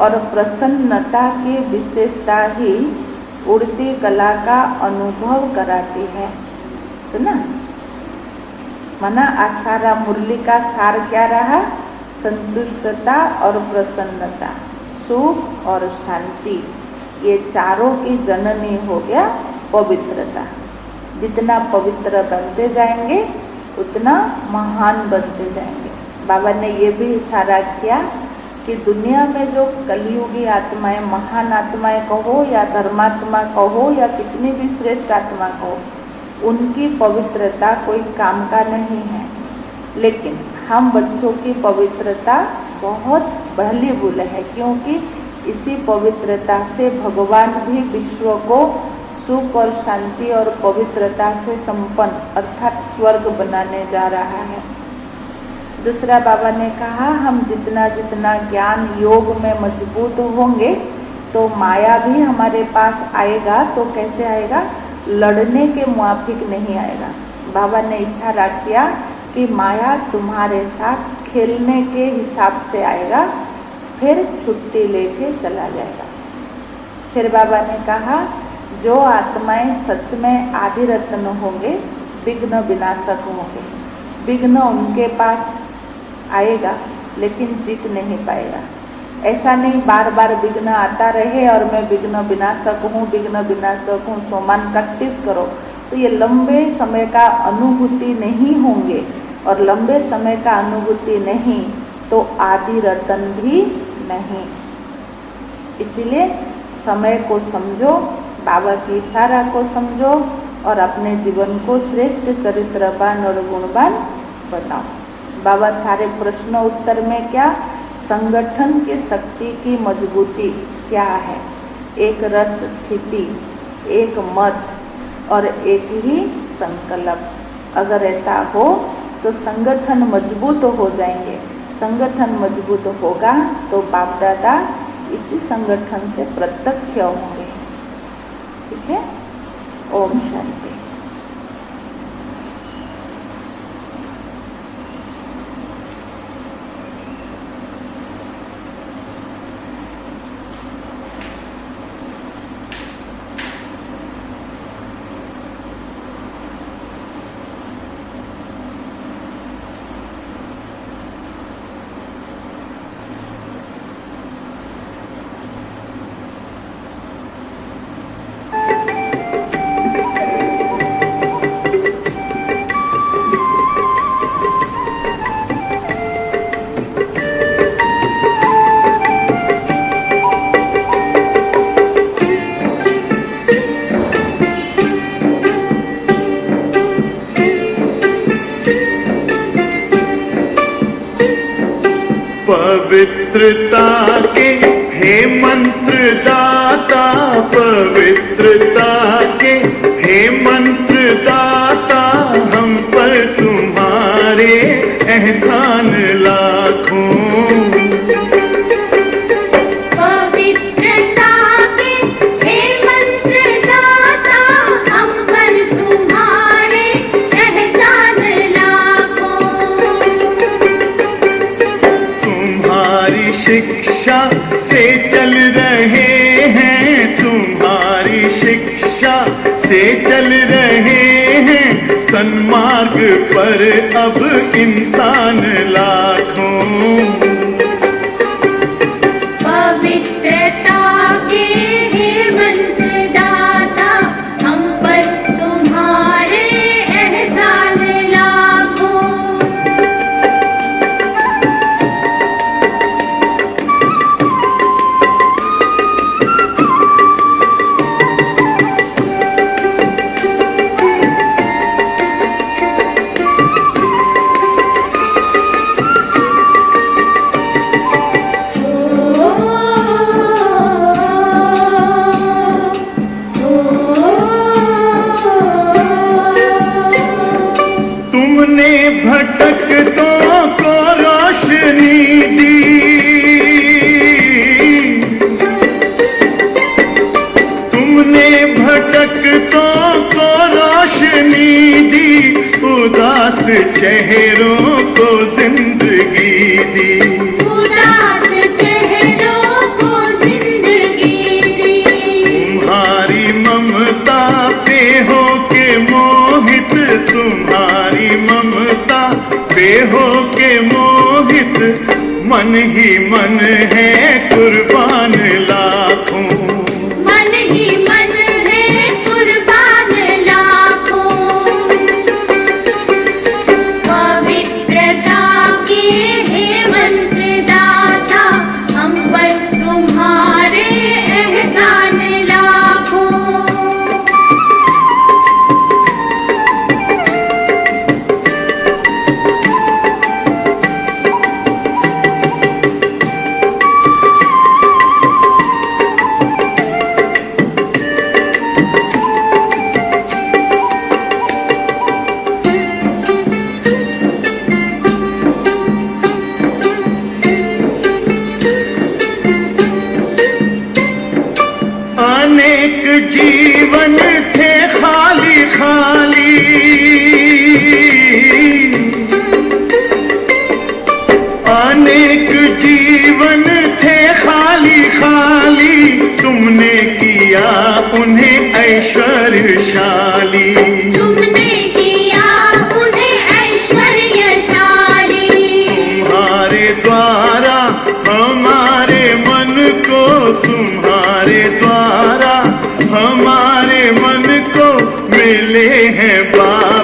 और प्रसन्नता की विशेषता ही उड़ती कला का अनुभव कराती है। सुना? माना आज सारा मुरली का सार क्या रहा? संतुष्टता और प्रसन्नता, सुख और शांति, ये चारों की जननी हो गया पवित्रता। जितना पवित्र बनते जाएंगे उतना महान बनते जाएंगे। बाबा ने ये भी इशारा किया कि दुनिया में जो कलियुगी आत्माएं, महान आत्माएं कहो या धर्मात्मा कहो या कितनी भी श्रेष्ठ आत्मा कहो, उनकी पवित्रता कोई काम का नहीं है। लेकिन हम बच्चों की पवित्रता बहुत वैल्यूबल है, क्योंकि इसी पवित्रता से भगवान भी विश्व को सुख और शांति और पवित्रता से संपन्न अर्थात स्वर्ग बनाने जा रहा है। दूसरा बाबा ने कहा हम जितना जितना ज्ञान योग में मजबूत होंगे तो माया भी हमारे पास आएगा। तो कैसे आएगा? लड़ने के मुआफिक नहीं आएगा। बाबा ने इशारा किया कि माया तुम्हारे साथ खेलने के हिसाब से आएगा, फिर छुट्टी लेके चला जाएगा। फिर बाबा ने कहा जो आत्माएं सच में आदि रत्न होंगे, विघ्न विनाशक होंगे, विघ्न उनके पास आएगा लेकिन जीत नहीं पाएगा। ऐसा नहीं बार बार विघ्न आता रहे और मैं विघ्न विनाशक हूँ, विघ्न विनाशक हूँ, सोमान प्रैक्टिस करो तो ये लंबे समय का अनुभूति नहीं होंगे, और लंबे समय का अनुभूति नहीं तो आदि रतन भी नहीं। इसीलिए समय को समझो, बाबा की इशारा को समझो और अपने जीवन को श्रेष्ठ चरित्रवान और गुणवान बनाओ। बाबा सारे प्रश्न उत्तर में क्या? संगठन की शक्ति की मजबूती क्या है? एक रस स्थिति, एक मत और एक ही संकल्प। अगर ऐसा हो तो संगठन मजबूत हो जाएंगे। संगठन मजबूत होगा तो बाप दादा इसी संगठन से प्रत्यक्ष होंगे। ठीक है? ओम शांति। पवित्रता के हे मंत्र दाता, पवित्रता के हे मंत्र दाता, हम पर तुम्हारे एहसान लाखों। पवित्रता के हे मंत्र दाता, हम पर तुम्हारे एहसान लाखों। तुम्हारी शिक्षा से चल रहे हैं, तुम्हारी शिक्षा से चल रहे हैं, सन्मार्ग पर अब इंसान लाखों। पवित्रता के हे मंत्र दाता, हम पर तुम्हारे एहसान लाखों। तुमने भटकतों को रोशनी दी, तुमने भटकतों को रोशनी दी, उदास चेहरों को जिंदगी दी। उदास चेहरों को जिंदगी दी। तुम्हारी ममता पे हो के मोहित, तुम्हारी ममता पे हो के मोहित, मन ही मन है कुर्बान लाखों। मन ही मन है कुर्बान लाखों। पवित्रता के हे मंत्र दाता, हम पर तुम्हारे एहसान लाखों। अनेक जीवन थे खाली खाली, अनेक जीवन थे खाली खाली, तुमने किया उन्हें ऐश्वर्यशाली। तुमने किया उन्हें ऐश्वर्यशाली। तुम्हारे द्वारा हमारे मन को, तुम्हारे द्वारा हमारे मन को मिले हैं बाबा